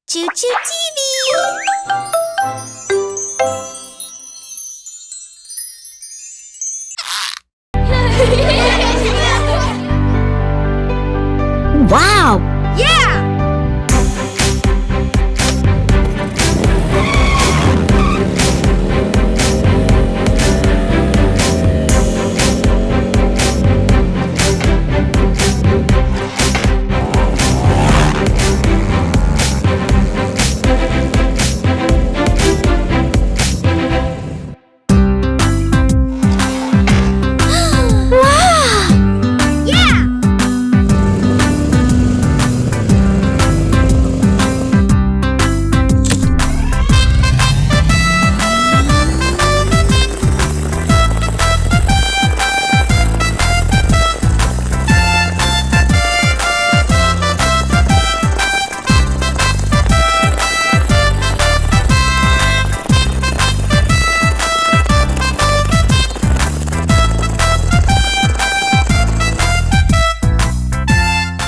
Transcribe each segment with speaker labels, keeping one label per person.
Speaker 1: ChuChuTV! Wow! Yeah!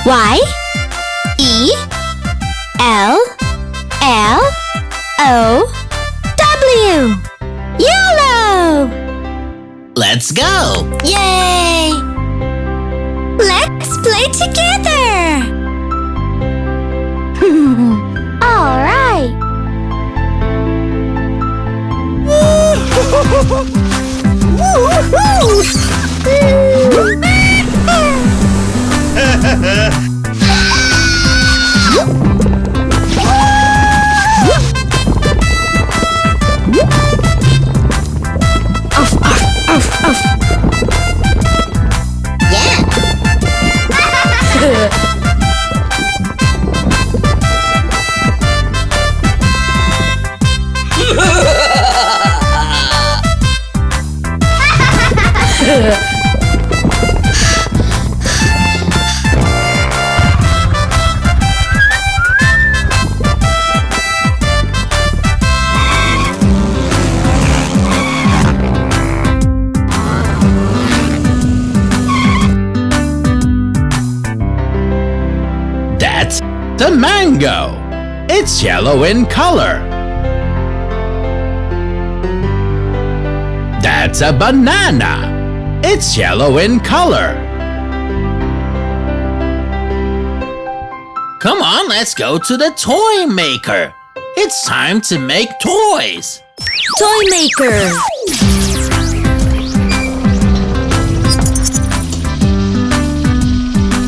Speaker 1: Y E L L O W. Yellow!
Speaker 2: Let's go!
Speaker 1: Yay! Let's play together! All right!
Speaker 2: That's the mango. It's yellow in color. That's a banana. It's yellow in color. Come on, let's go to the toy maker. It's time to make toys.
Speaker 1: Toy maker!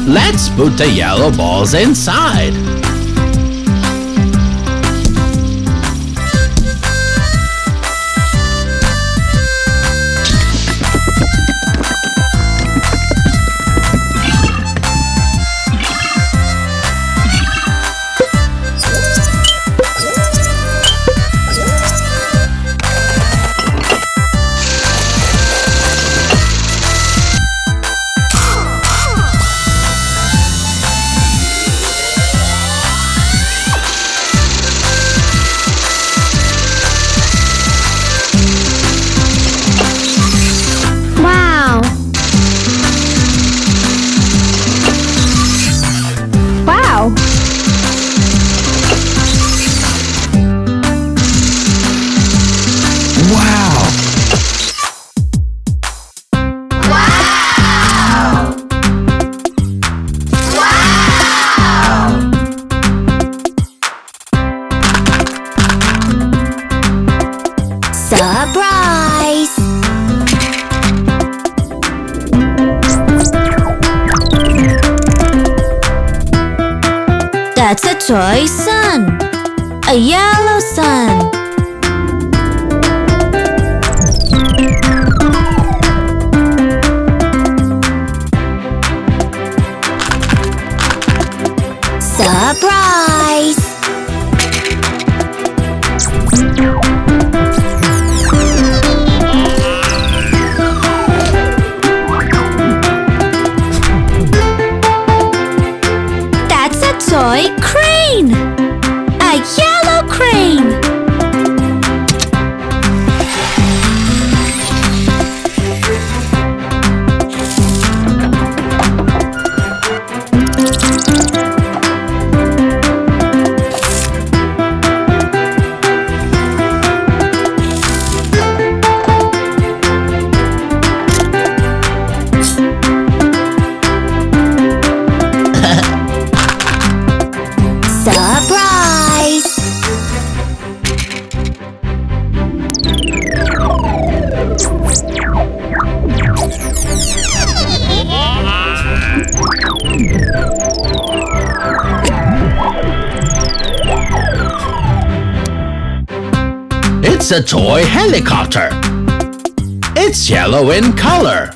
Speaker 2: Let's put the yellow balls inside.
Speaker 1: Surprise! That's a toy sun. A yellow sun. Surprise! That's a toy crane! A yellow crane!
Speaker 2: It's a toy helicopter. It's yellow in color.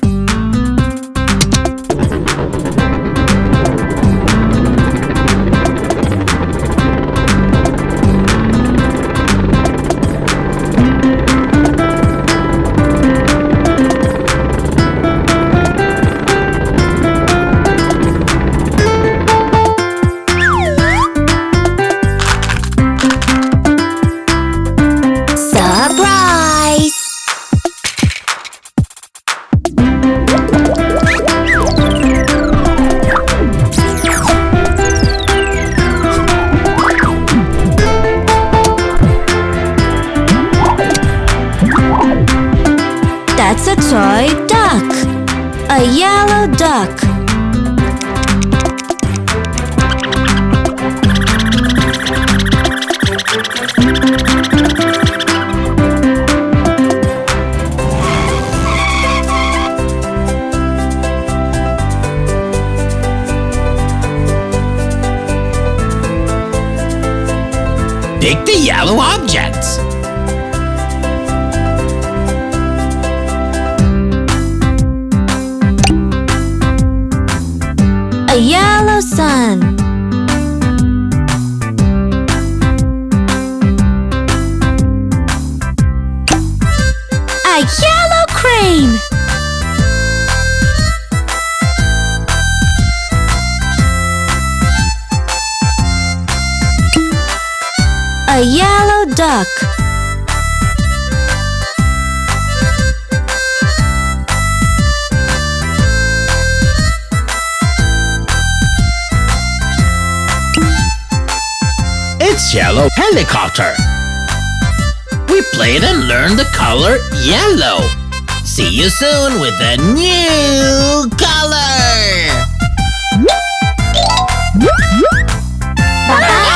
Speaker 1: That's a toy duck. A yellow duck.
Speaker 2: Pick the yellow objects.
Speaker 1: A yellow sun. A yellow crane. A yellow duck.
Speaker 2: It's yellow helicopter. We played and learned the color yellow. See you soon with a new color.
Speaker 1: Bye-bye.